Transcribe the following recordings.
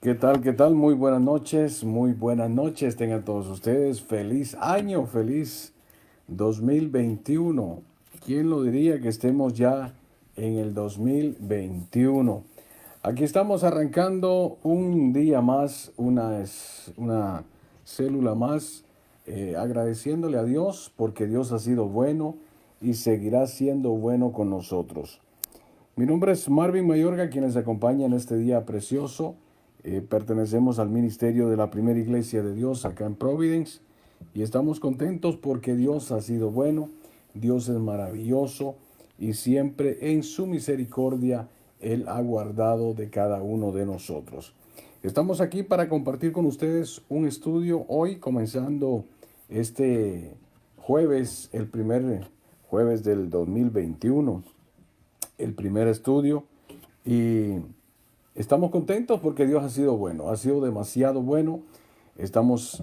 ¿Qué tal? ¿Qué tal? Muy buenas noches, muy buenas noches. Tengan todos ustedes feliz año, feliz 2021. ¿Quién lo diría que estemos ya en el 2021? Aquí estamos arrancando un día más, una célula más, agradeciéndole a Dios porque Dios ha sido bueno y seguirá siendo bueno con nosotros. Mi nombre es Marvin Mayorga, quien les acompaña en este día precioso. Pertenecemos al ministerio de la Primera Iglesia de Dios acá en Providence y estamos contentos porque Dios ha sido bueno, Dios es maravilloso y siempre en su misericordia Él ha guardado de cada uno de nosotros. Estamos aquí para compartir con ustedes un estudio hoy, comenzando este jueves, el primer jueves del 2021, el primer estudio, y estamos contentos porque Dios ha sido bueno, ha sido demasiado bueno. Estamos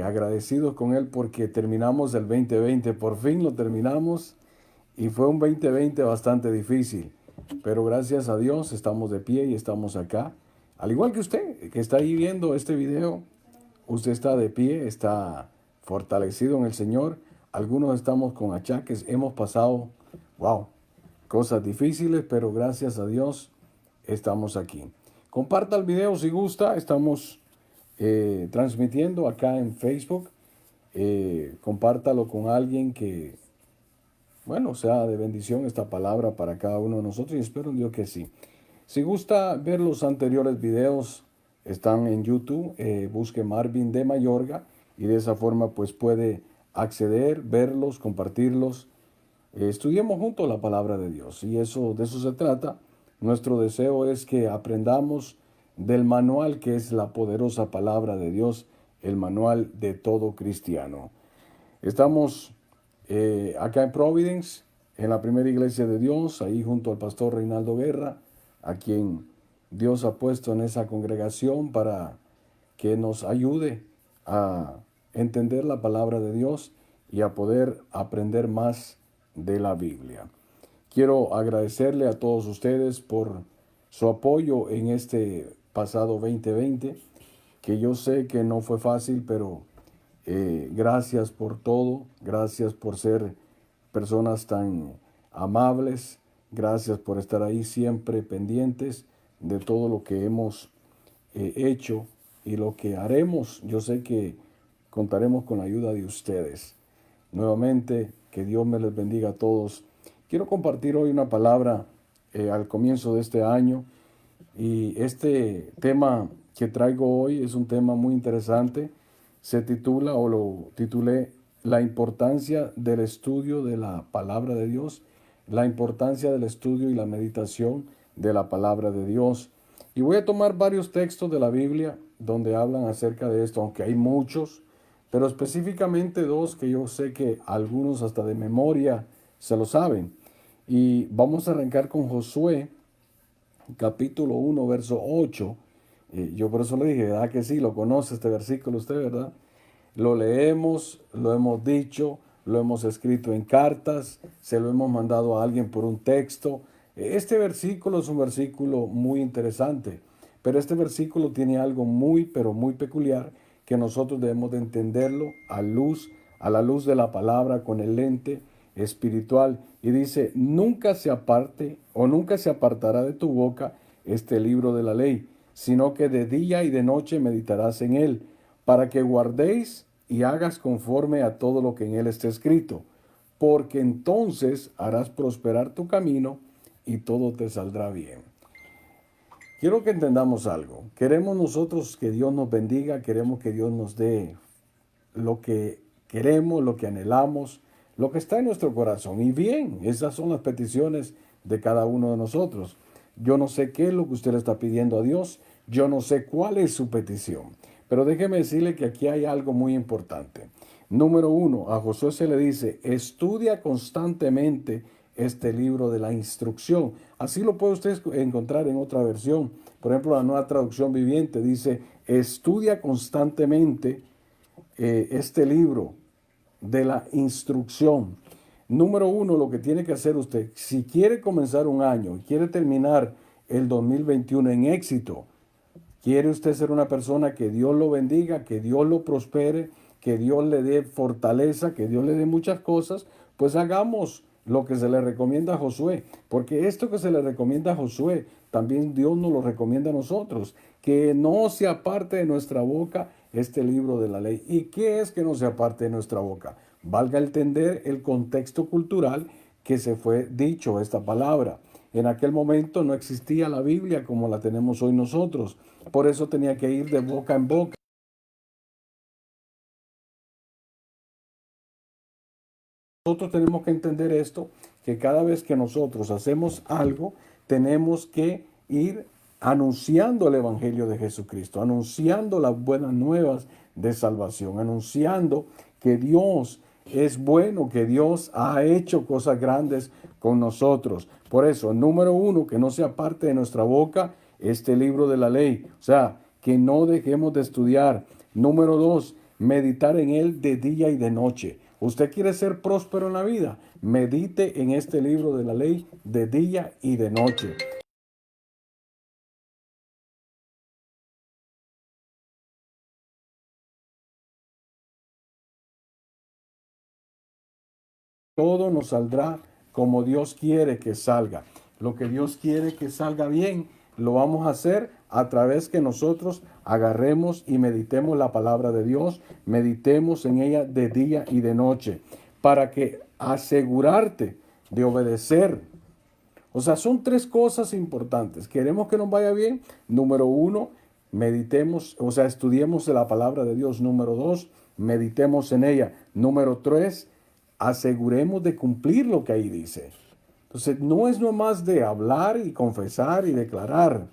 agradecidos con Él porque terminamos el 2020, por fin lo terminamos y fue un 2020 bastante difícil, pero gracias a Dios estamos de pie y estamos acá. Al igual que usted que está ahí viendo este video, usted está de pie, está fortalecido en el Señor. Algunos estamos con achaques, hemos pasado, wow, cosas difíciles, pero gracias a Dios estamos aquí. Comparta el video si gusta, estamos transmitiendo acá en Facebook. Compártalo con alguien que, bueno, sea de bendición esta palabra para cada uno de nosotros y espero en Dios que sí. Si gusta ver los anteriores videos, están en YouTube, busque Marvin de Mayorga y de esa forma pues puede acceder, verlos, compartirlos. Estudiemos juntos la palabra de Dios y de eso se trata. Nuestro deseo es que aprendamos del manual que es la poderosa palabra de Dios, el manual de todo cristiano. Estamos acá en Providence, en la primera iglesia de Dios, ahí junto al pastor Reinaldo Guerra, a quien Dios ha puesto en esa congregación para que nos ayude a entender la palabra de Dios y a poder aprender más de la Biblia. Quiero agradecerle a todos ustedes por su apoyo en este pasado 2020, que yo sé que no fue fácil, pero gracias por todo, gracias por ser personas tan amables, gracias por estar ahí siempre pendientes de todo lo que hemos hecho y lo que haremos. Yo sé que contaremos con la ayuda de ustedes. Nuevamente, que Dios me les bendiga a todos. Quiero compartir hoy una palabra al comienzo de este año y este tema que traigo hoy es un tema muy interesante. Se titula o lo titulé La importancia del estudio de la palabra de Dios, la importancia del estudio y la meditación de la palabra de Dios. Y voy a tomar varios textos de la Biblia donde hablan acerca de esto, aunque hay muchos, pero específicamente dos que yo sé que algunos hasta de memoria se lo saben. Y vamos a arrancar con Josué, capítulo 1, verso 8. Yo por eso le dije, ¿verdad que sí? Lo conoce este versículo usted, ¿verdad? Lo leemos, lo hemos dicho, lo hemos escrito en cartas, se lo hemos mandado a alguien por un texto. Este versículo es un versículo muy interesante, pero este versículo tiene algo muy, pero muy peculiar que nosotros debemos de entenderlo a la luz de la palabra con el lente espiritual. Y dice, nunca se aparte o nunca se apartará de tu boca este libro de la ley, sino que de día y de noche meditarás en él, para que guardéis y hagas conforme a todo lo que en él está escrito, porque entonces harás prosperar tu camino y todo te saldrá bien. Quiero que entendamos algo. Queremos nosotros que Dios nos bendiga, queremos que Dios nos dé lo que queremos, lo que anhelamos, lo que está en nuestro corazón. Y bien, esas son las peticiones de cada uno de nosotros. Yo no sé qué es lo que usted le está pidiendo a Dios, yo no sé cuál es su petición, pero déjeme decirle que aquí hay algo muy importante. Número uno, a Josué se le dice, estudia constantemente este libro de la instrucción. Así lo puede usted encontrar en otra versión. Por ejemplo, la Nueva Traducción Viviente dice, estudia constantemente este libro de la instrucción. Número uno, lo que tiene que hacer usted, si quiere comenzar un año, quiere terminar el 2021 en éxito, ¿Quiere usted ser una persona que Dios lo bendiga, que Dios lo prospere, que Dios le dé fortaleza, que Dios le dé muchas cosas? Pues hagamos lo que se le recomienda a Josué, porque esto que se le recomienda a Josué, también Dios nos lo recomienda a nosotros, que no se aparte de nuestra boca este libro de la ley. ¿Y qué es que no se aparte de nuestra boca? Valga entender el contexto cultural que se fue dicho esta palabra. En aquel momento no existía la Biblia como la tenemos hoy nosotros. Por eso tenía que ir de boca en boca. Nosotros tenemos que entender esto, que cada vez que nosotros hacemos algo, tenemos que ir anunciando el Evangelio de Jesucristo, anunciando las buenas nuevas de salvación, anunciando que Dios es bueno, que Dios ha hecho cosas grandes con nosotros. Por eso, número uno, que no sea parte de nuestra boca este libro de la ley, o sea, que no dejemos de estudiar. Número dos, meditar en él de día y de noche. ¿Usted quiere ser próspero en la vida? Medite en este libro de la ley de día y de noche. Todo nos saldrá como Dios quiere que salga. Lo que Dios quiere que salga bien, lo vamos a hacer a través que nosotros agarremos y meditemos la palabra de Dios, meditemos en ella de día y de noche, para que asegurarte de obedecer. O sea, son tres cosas importantes. Queremos que nos vaya bien. Número uno, meditemos, o sea, estudiemos la palabra de Dios. Número dos, meditemos en ella. Número tres, aseguremos de cumplir lo que ahí dice. Entonces, no es nomás de hablar y confesar y declarar.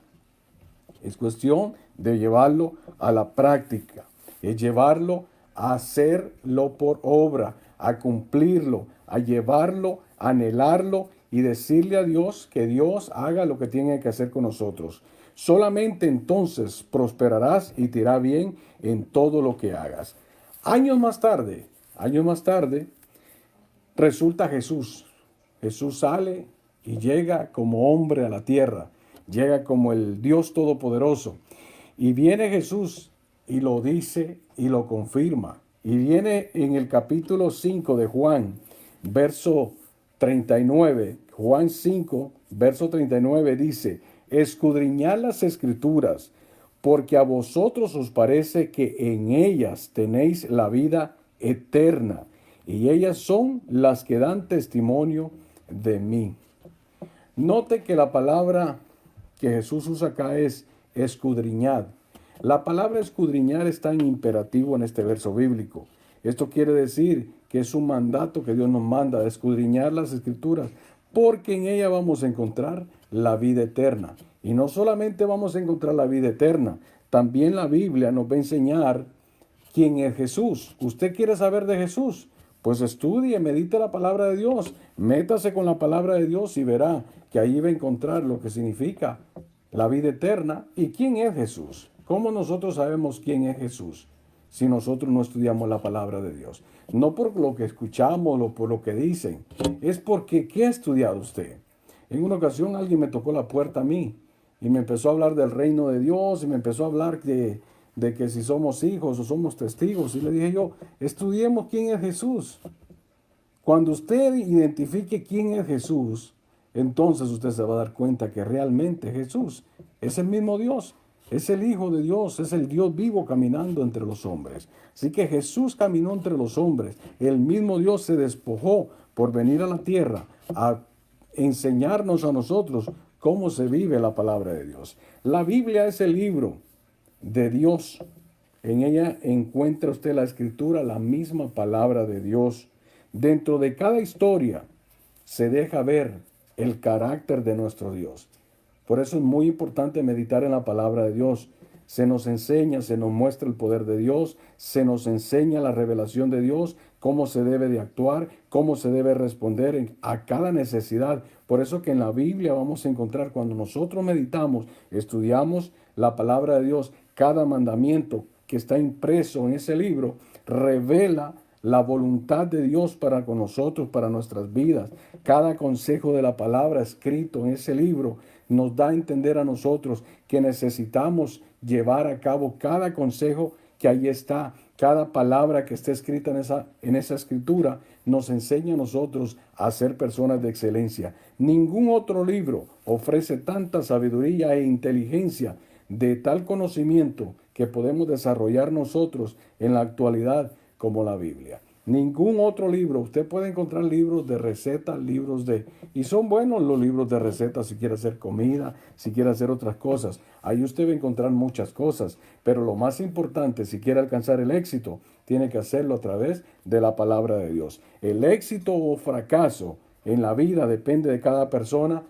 Es cuestión de llevarlo a la práctica. Es llevarlo a hacerlo por obra, a cumplirlo, a llevarlo, a anhelarlo y decirle a Dios que Dios haga lo que tiene que hacer con nosotros. Solamente entonces prosperarás y te irá bien en todo lo que hagas. Años más tarde, resulta Jesús. Jesús sale y llega como hombre a la tierra, llega como el Dios Todopoderoso. Y viene Jesús y lo dice y lo confirma. Y viene en el capítulo 5 de Juan, verso 39. Juan 5, verso 39 dice, escudriñad las escrituras, porque a vosotros os parece que en ellas tenéis la vida eterna, y ellas son las que dan testimonio de mí. Note que la palabra que Jesús usa acá es escudriñad. La palabra escudriñar está en imperativo en este verso bíblico. Esto quiere decir que es un mandato que Dios nos manda a escudriñar las escrituras, porque en ella vamos a encontrar la vida eterna. Y no solamente vamos a encontrar la vida eterna, también la Biblia nos va a enseñar quién es Jesús. ¿Usted quiere saber de Jesús? Pues estudie, medite la palabra de Dios, métase con la palabra de Dios y verá que ahí va a encontrar lo que significa la vida eterna y quién es Jesús. ¿Cómo nosotros sabemos quién es Jesús si nosotros no estudiamos la palabra de Dios? No por lo que escuchamos o por lo que dicen, es porque ¿qué ha estudiado usted? En una ocasión alguien me tocó la puerta a mí y me empezó a hablar del reino de Dios y me empezó a hablar de que si somos hijos o somos testigos. Y le dije yo, estudiemos quién es Jesús. Cuando usted identifique quién es Jesús, entonces usted se va a dar cuenta que realmente Jesús es el mismo Dios, es el Hijo de Dios, es el Dios vivo caminando entre los hombres. Así que Jesús caminó entre los hombres, el mismo Dios se despojó por venir a la tierra a enseñarnos a nosotros cómo se vive la palabra de Dios. La Biblia es el libro de Dios. En ella encuentra usted la escritura, la misma palabra de Dios. Dentro de cada historia se deja ver el carácter de nuestro Dios. Por eso es muy importante meditar en la palabra de Dios. Se nos enseña, se nos muestra el poder de Dios, se nos enseña la revelación de Dios, cómo se debe de actuar, cómo se debe responder a cada necesidad. Por eso que en la Biblia vamos a encontrar, cuando nosotros meditamos, estudiamos la palabra de Dios, cada mandamiento que está impreso en ese libro revela la voluntad de Dios para con nosotros, para nuestras vidas. Cada consejo de la palabra escrito en ese libro nos da a entender a nosotros que necesitamos llevar a cabo cada consejo que ahí está. Cada palabra que está escrita en esa escritura nos enseña a nosotros a ser personas de excelencia. Ningún otro libro ofrece tanta sabiduría e inteligencia de tal conocimiento que podemos desarrollar nosotros en la actualidad como la Biblia. Ningún otro libro. Usted puede encontrar libros de recetas, y son buenos los libros de recetas si quiere hacer comida, si quiere hacer otras cosas. Ahí usted va a encontrar muchas cosas, pero lo más importante, si quiere alcanzar el éxito, tiene que hacerlo a través de la palabra de Dios. El éxito o fracaso en la vida depende de cada persona,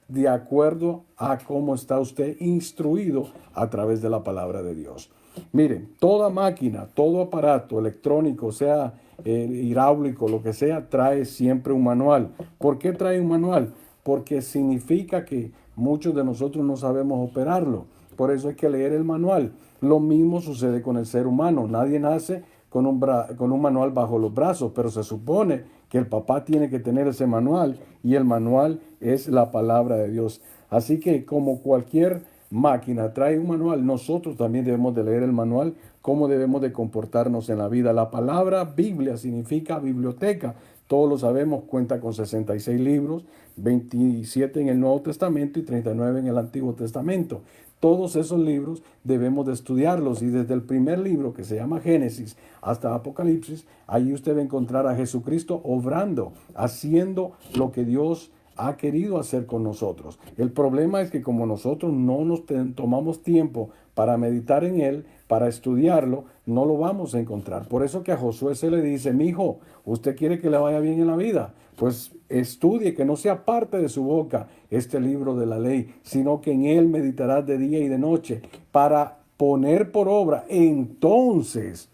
de acuerdo a cómo está usted instruido a través de la palabra de Dios. Miren, toda máquina, todo aparato electrónico, sea hidráulico, lo que sea, trae siempre un manual. ¿Por qué trae un manual? Porque significa que muchos de nosotros no sabemos operarlo. Por eso hay que leer el manual. Lo mismo sucede con el ser humano. Nadie nace con un manual bajo los brazos, pero se supone que el papá tiene que tener ese manual y el manual es la palabra de Dios. Así que como cualquier máquina trae un manual, nosotros también debemos de leer el manual, cómo debemos de comportarnos en la vida. La palabra Biblia significa biblioteca. Todos lo sabemos, cuenta con 66 libros, 27 en el Nuevo Testamento y 39 en el Antiguo Testamento. Todos esos libros debemos de estudiarlos y desde el primer libro que se llama Génesis hasta Apocalipsis, ahí usted va a encontrar a Jesucristo obrando, haciendo lo que Dios ha querido hacer con nosotros. El problema es que como nosotros no nos tomamos tiempo para meditar en él, para estudiarlo, no lo vamos a encontrar. Por eso que a Josué se le dice: mi hijo, usted quiere que le vaya bien en la vida, pues estudie, que no sea parte de su boca este libro de la ley, sino que en él meditarás de día y de noche para poner por obra. Entonces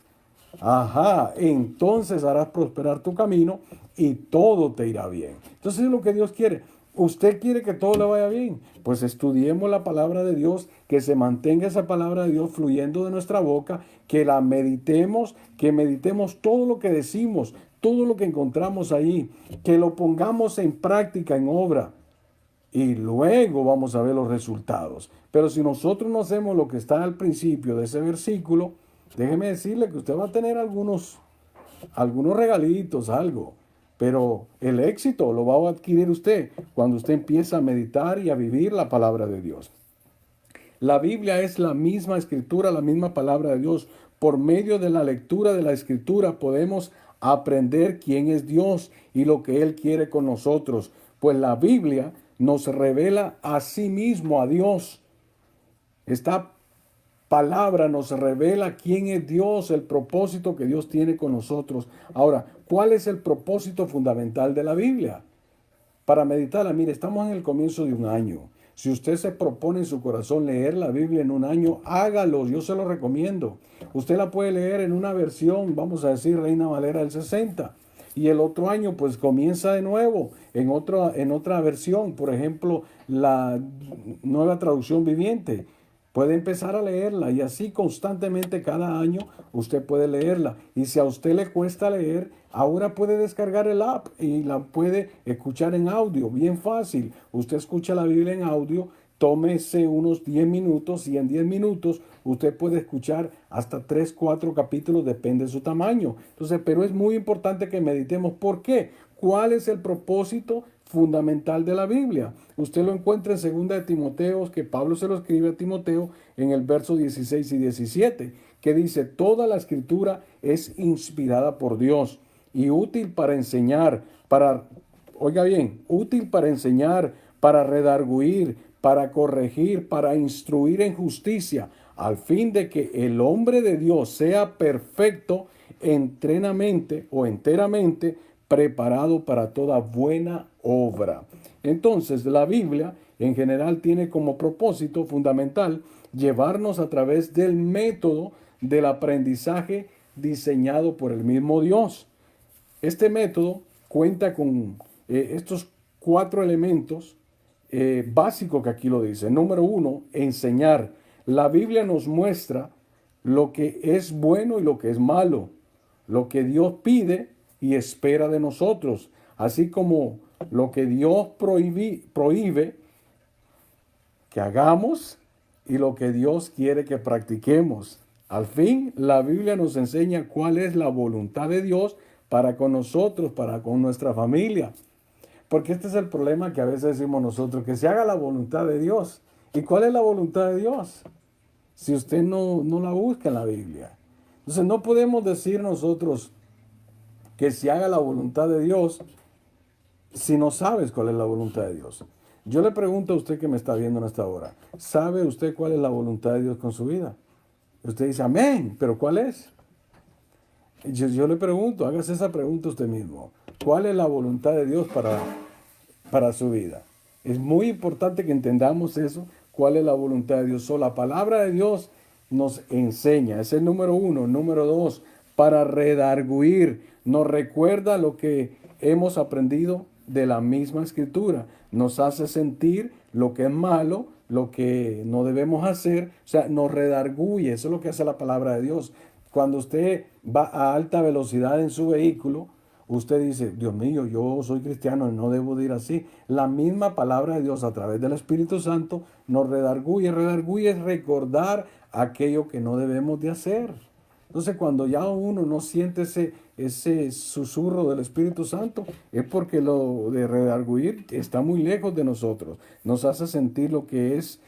harás prosperar tu camino y todo te irá bien. Entonces es lo que Dios quiere. Usted quiere que todo le vaya bien. Pues estudiemos la palabra de Dios, que se mantenga esa palabra de Dios fluyendo de nuestra boca, que la meditemos, que meditemos todo lo que decimos, todo lo que encontramos ahí, que lo pongamos en práctica, en obra. Y luego vamos a ver los resultados. Pero si nosotros no hacemos lo que está al principio de ese versículo, déjeme decirle que usted va a tener algunos regalitos, algo. Pero el éxito lo va a adquirir usted cuando usted empieza a meditar y a vivir la palabra de Dios. La Biblia es la misma escritura, la misma palabra de Dios. Por medio de la lectura de la escritura podemos aprender quién es Dios y lo que Él quiere con nosotros. Pues la Biblia nos revela a sí mismo, a Dios. Esta palabra nos revela quién es Dios, el propósito que Dios tiene con nosotros. Ahora, ¿cuál es el propósito fundamental de la Biblia? Para meditarla, mire, estamos en el comienzo de un año. Si usted se propone en su corazón leer la Biblia en un año, hágalo, yo se lo recomiendo. Usted la puede leer en una versión, vamos a decir, Reina Valera del 60. Y el otro año, pues comienza de nuevo en otra versión, por ejemplo, la Nueva Traducción Viviente. Puede empezar a leerla y así constantemente cada año usted puede leerla. Y si a usted le cuesta leer, ahora puede descargar el app y la puede escuchar en audio, bien fácil. Usted escucha la Biblia en audio, tómese unos 10 minutos y en 10 minutos usted puede escuchar hasta 3, 4 capítulos, depende de su tamaño. Entonces, pero es muy importante que meditemos. ¿Por qué? ¿Cuál es el propósito fundamental de la Biblia? Usted lo encuentra en 2 de Timoteo, que Pablo se lo escribe a Timoteo en el verso 16 y 17, que dice: toda la escritura es inspirada por Dios y útil para enseñar, oiga bien, útil para enseñar, para redarguir, para corregir, para instruir en justicia, al fin de que el hombre de Dios sea perfecto, enteramente preparado para toda buena obra. Entonces, la Biblia en general tiene como propósito fundamental llevarnos a través del método del aprendizaje diseñado por el mismo Dios. Este método cuenta con estos 4 elementos básicos que aquí lo dice. Número 1, enseñar. La Biblia nos muestra lo que es bueno y lo que es malo, lo que Dios pide y espera de nosotros, así como lo que Dios prohíbe que hagamos y lo que Dios quiere que practiquemos. Al fin, la Biblia nos enseña cuál es la voluntad de Dios para con nosotros, para con nuestra familia. Porque este es el problema que a veces decimos nosotros, que se haga la voluntad de Dios. ¿Y cuál es la voluntad de Dios? Si usted no la busca en la Biblia. Entonces no podemos decir nosotros que se haga la voluntad de Dios si no sabes cuál es la voluntad de Dios. Yo le pregunto a usted que me está viendo en esta hora, ¿sabe usted cuál es la voluntad de Dios con su vida? Usted dice, amén, pero ¿cuál es? Yo le pregunto, hágase esa pregunta usted mismo. ¿Cuál es la voluntad de Dios para su vida? Es muy importante que entendamos eso, cuál es la voluntad de Dios. La palabra de Dios nos enseña, es el número uno. Número dos, para redarguir, nos recuerda lo que hemos aprendido de la misma escritura. Nos hace sentir lo que es malo, lo que no debemos hacer, o sea, nos redarguye. Eso es lo que hace la palabra de Dios. Cuando usted va a alta velocidad en su vehículo, usted dice, Dios mío, yo soy cristiano y no debo de ir así. La misma palabra de Dios a través del Espíritu Santo nos redarguye. Redarguye es recordar aquello que no debemos de hacer. Entonces, cuando ya uno no siente ese susurro del Espíritu Santo, es porque lo de redarguir está muy lejos de nosotros. Nos hace sentir lo que es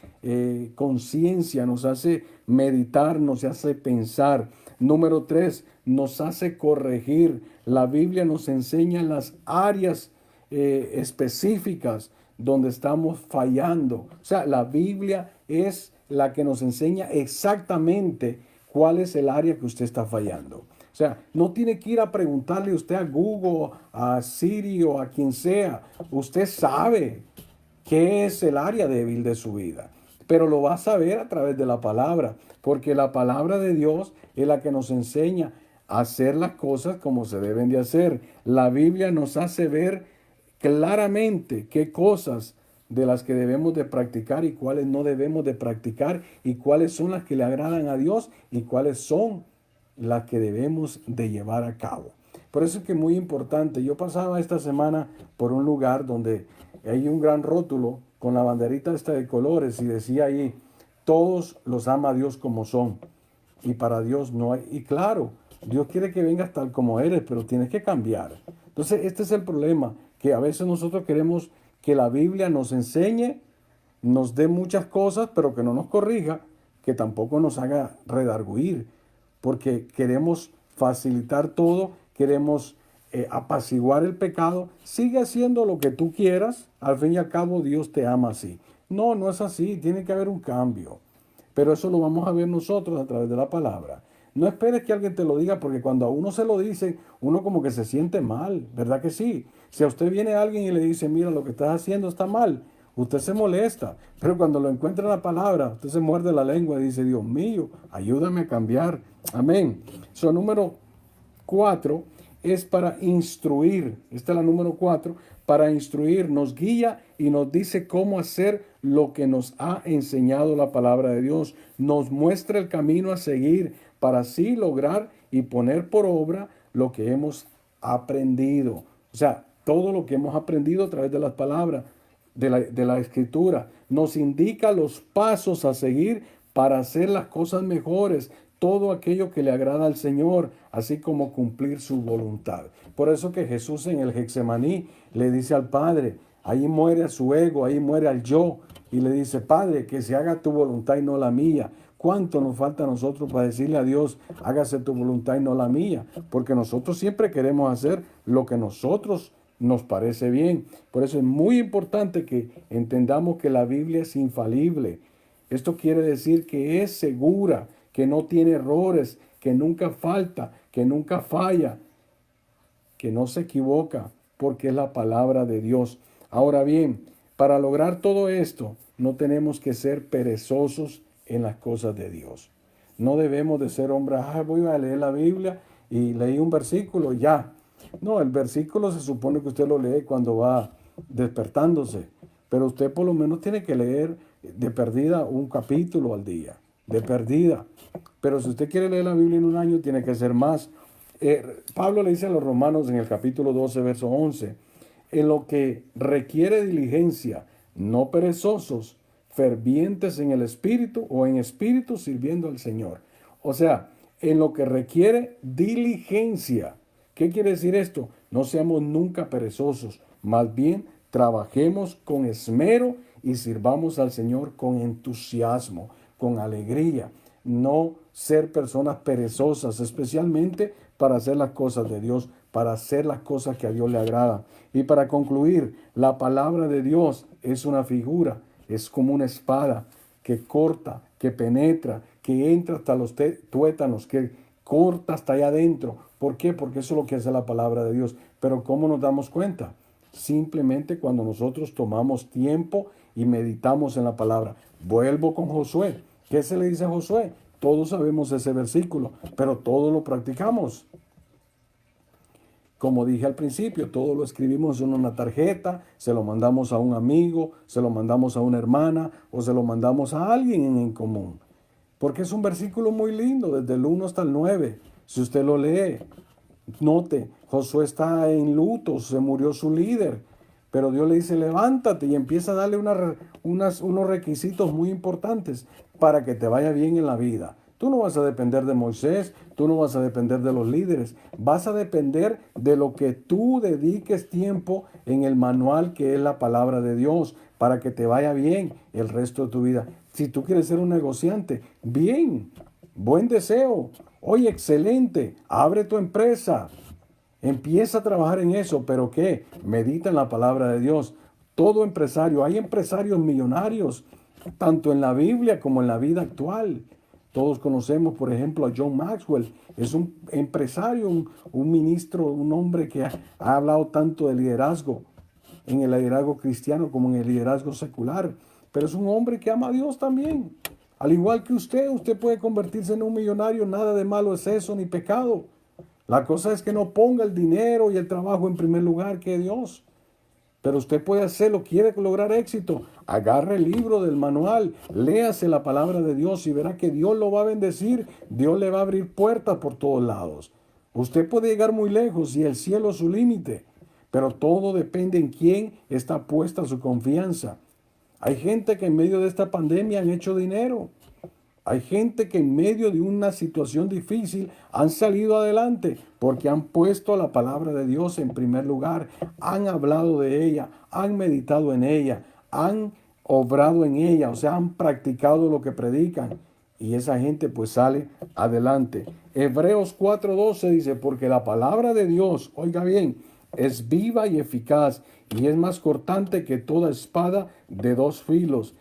conciencia, nos hace meditar, nos hace pensar. Número tres, nos hace corregir. La Biblia nos enseña las áreas específicas donde estamos fallando. O sea, la Biblia es la que nos enseña exactamente cuál es el área que usted está fallando. O sea, no tiene que ir a preguntarle usted a Google, a Siri o a quien sea. Usted sabe qué es el área débil de su vida, pero lo va a saber a través de la palabra, porque la palabra de Dios es la que nos enseña a hacer las cosas como se deben de hacer. La Biblia nos hace ver claramente qué cosas de las que debemos de practicar y cuáles no debemos de practicar y cuáles son las que le agradan a Dios y cuáles son las que debemos de llevar a cabo. Por eso es que es muy importante. Yo pasaba esta semana por un lugar donde hay un gran rótulo con la banderita esta de colores y decía ahí, todos los ama Dios como son y para Dios no hay. Y claro, Dios quiere que vengas tal como eres, pero tienes que cambiar. Entonces este es el problema, que a veces nosotros queremos que la Biblia nos enseñe, nos dé muchas cosas, pero que no nos corrija, que tampoco nos haga redarguir, porque queremos facilitar todo, queremos apaciguar el pecado. Sigue haciendo lo que tú quieras, al fin y al cabo Dios te ama así. No, no es así, tiene que haber un cambio, pero eso lo vamos a ver nosotros a través de la palabra. No esperes que alguien te lo diga, porque cuando a uno se lo dice, uno como que se siente mal, ¿verdad que sí? Si a usted viene alguien y le dice, mira, lo que estás haciendo está mal, usted se molesta, pero cuando lo encuentra en la palabra, usted se muerde la lengua y dice, Dios mío, ayúdame a cambiar. Amén. Número 4 es para instruir. Esta es la número 4. Para instruir, nos guía y nos dice cómo hacer lo que nos ha enseñado la palabra de Dios. Nos muestra el camino a seguir para así lograr y poner por obra lo que hemos aprendido. O sea, todo lo que hemos aprendido a través de las palabras, de la escritura, nos indica los pasos a seguir para hacer las cosas mejores, todo aquello que le agrada al Señor, así como cumplir su voluntad. Por eso que Jesús en el Getsemaní le dice al Padre, ahí muere a su ego, ahí muere al yo, y le dice, Padre, que se haga tu voluntad y no la mía. ¿Cuánto nos falta a nosotros para decirle a Dios, hágase tu voluntad y no la mía? Porque nosotros siempre queremos hacer lo que nosotros nos parece bien. Por eso es muy importante que entendamos que la Biblia es infalible. Esto quiere decir que es segura, que no tiene errores, que nunca falta, que nunca falla, que no se equivoca, porque es la palabra de Dios. Ahora bien, para lograr todo esto, no tenemos que ser perezosos en las cosas de Dios. No debemos de ser hombres, voy a leer la Biblia y leí un versículo, ya. No, el versículo se supone que usted lo lee cuando va despertándose, pero usted por lo menos tiene que leer de perdida un capítulo al día, de perdida. Pero si usted quiere leer la Biblia en un año, tiene que ser más. Pablo le dice a los romanos en el capítulo 12, verso 11, en lo que requiere diligencia, no perezosos, fervientes en el espíritu o en espíritu sirviendo al Señor. O sea, en lo que requiere diligencia. ¿Qué quiere decir esto? No seamos nunca perezosos, más bien trabajemos con esmero y sirvamos al Señor con entusiasmo, con alegría. No ser personas perezosas, especialmente para hacer las cosas de Dios, para hacer las cosas que a Dios le agradan. Y para concluir, la palabra de Dios es una figura, es como una espada que corta, que penetra, que entra hasta los tuétanos, que corta hasta allá adentro. ¿Por qué? Porque eso es lo que hace la palabra de Dios. Pero ¿cómo nos damos cuenta? Simplemente cuando nosotros tomamos tiempo y meditamos en la palabra. Vuelvo con Josué. ¿Qué se le dice a Josué? Todos sabemos ese versículo, pero todos lo practicamos. Como dije al principio, todo lo escribimos en una tarjeta, se lo mandamos a un amigo, se lo mandamos a una hermana o se lo mandamos a alguien en común. Porque es un versículo muy lindo, desde el 1 hasta el 9. Si usted lo lee, note, Josué está en luto, se murió su líder, pero Dios le dice, levántate y empieza a darle unos requisitos muy importantes para que te vaya bien en la vida. Tú no vas a depender de Moisés, tú no vas a depender de los líderes, vas a depender de lo que tú dediques tiempo en el manual que es la palabra de Dios, para que te vaya bien el resto de tu vida. Si tú quieres ser un negociante, bien, buen deseo. Oye, excelente, abre tu empresa, empieza a trabajar en eso, pero ¿qué? Medita en la palabra de Dios. Todo empresario, hay empresarios millonarios, tanto en la Biblia como en la vida actual. Todos conocemos, por ejemplo, a John Maxwell. Es un empresario, un ministro, un hombre que ha hablado tanto de liderazgo, en el liderazgo cristiano como en el liderazgo secular. Pero es un hombre que ama a Dios también. Al igual que usted puede convertirse en un millonario. Nada de malo es eso, ni pecado. La cosa es que no ponga el dinero y el trabajo en primer lugar que Dios. Pero usted puede hacerlo, quiere lograr éxito. Agarre el libro del manual, léase la palabra de Dios y verá que Dios lo va a bendecir. Dios le va a abrir puertas por todos lados. Usted puede llegar muy lejos y el cielo es su límite. Pero todo depende en quién está puesta su confianza. Hay gente que en medio de esta pandemia han hecho dinero. Hay gente que en medio de una situación difícil han salido adelante porque han puesto la palabra de Dios en primer lugar, han hablado de ella, han meditado en ella, han obrado en ella, o sea, han practicado lo que predican. Y esa gente pues sale adelante. Hebreos 4:12 dice, porque la palabra de Dios, oiga bien, es viva y eficaz y es más cortante que toda espada de dos filos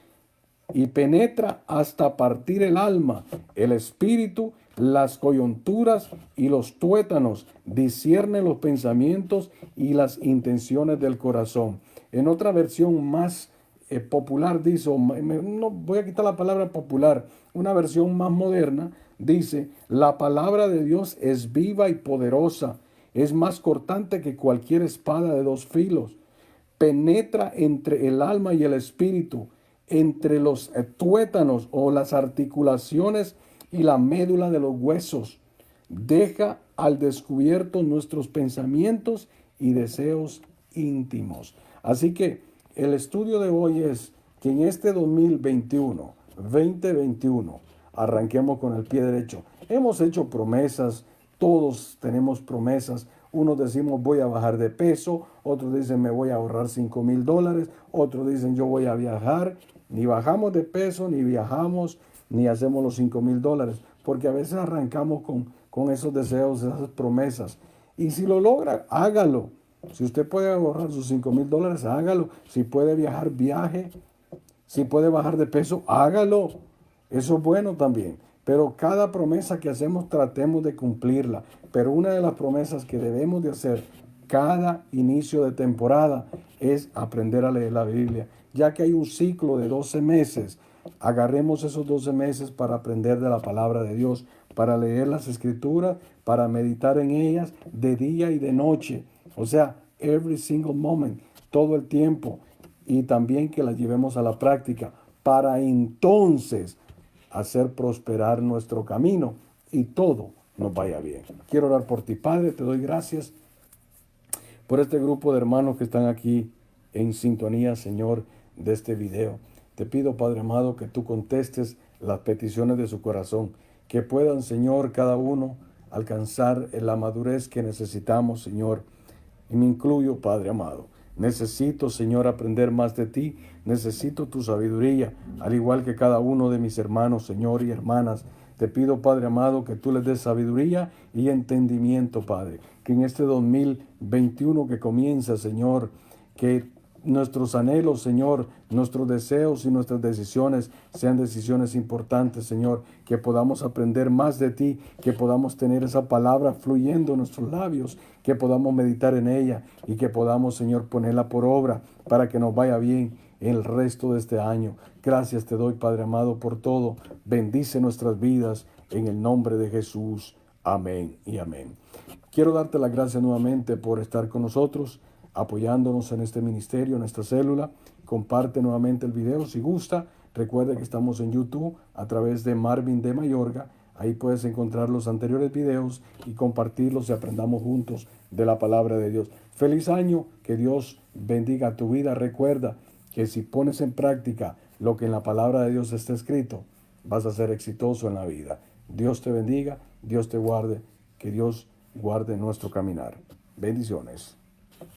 y penetra hasta partir el alma, el espíritu, las coyunturas y los tuétanos, discierne los pensamientos y las intenciones del corazón. En otra versión más popular dice, no voy a quitar la palabra popular, una versión más moderna dice, la palabra de Dios es viva y poderosa, es más cortante que cualquier espada de dos filos, penetra entre el alma y el espíritu, entre los tuétanos o las articulaciones y la médula de los huesos. Deja al descubierto nuestros pensamientos y deseos íntimos. Así que el estudio de hoy es que en este 2021, arranquemos con el pie derecho. Hemos hecho promesas, todos tenemos promesas. Unos decimos voy a bajar de peso, otros dicen me voy a ahorrar $5,000, otros dicen yo voy a viajar. Ni bajamos de peso, ni viajamos, ni hacemos los $5,000, porque a veces arrancamos con esos deseos, esas promesas. Y si lo logra, hágalo. Si usted puede ahorrar sus $5,000, hágalo. Si puede viajar, viaje. Si puede bajar de peso, hágalo. Eso es bueno también. Pero cada promesa que hacemos, tratemos de cumplirla. Pero una de las promesas que debemos de hacer cada inicio de temporada es aprender a leer la Biblia. Ya que hay un ciclo de 12 meses, agarremos esos 12 meses para aprender de la palabra de Dios, para leer las escrituras, para meditar en ellas de día y de noche. O sea, every single moment, todo el tiempo. Y también que las llevemos a la práctica para entonces hacer prosperar nuestro camino y todo nos vaya bien. Quiero orar por ti, Padre. Te doy gracias por este grupo de hermanos que están aquí en sintonía, Señor, de este video. Te pido, Padre amado, que tú contestes las peticiones de su corazón, que puedan, Señor, cada uno alcanzar la madurez que necesitamos, Señor. Y me incluyo, Padre amado. Necesito, Señor, aprender más de ti. Necesito tu sabiduría, al igual que cada uno de mis hermanos, Señor, y hermanas. Te pido, Padre amado, que tú les des sabiduría y entendimiento, Padre. Que en este 2021 que comienza, Señor, que nuestros anhelos, Señor, nuestros deseos y nuestras decisiones sean decisiones importantes, Señor, que podamos aprender más de ti, que podamos tener esa palabra fluyendo en nuestros labios, que podamos meditar en ella y que podamos, Señor, ponerla por obra para que nos vaya bien en el resto de este año. Gracias te doy, Padre amado, por todo. Bendice nuestras vidas en el nombre de Jesús. Amén y amén. Quiero darte las gracias nuevamente por estar con nosotros, apoyándonos en este ministerio, en esta célula. Comparte nuevamente el video si gusta. Recuerda que estamos en YouTube a través de Marvin de Mayorga. Ahí puedes encontrar los anteriores videos y compartirlos y aprendamos juntos de la palabra de Dios. Feliz año, que Dios bendiga tu vida. Recuerda que si pones en práctica lo que en la palabra de Dios está escrito, vas a ser exitoso en la vida. Dios te bendiga, Dios te guarde, que Dios guarde nuestro caminar. Bendiciones.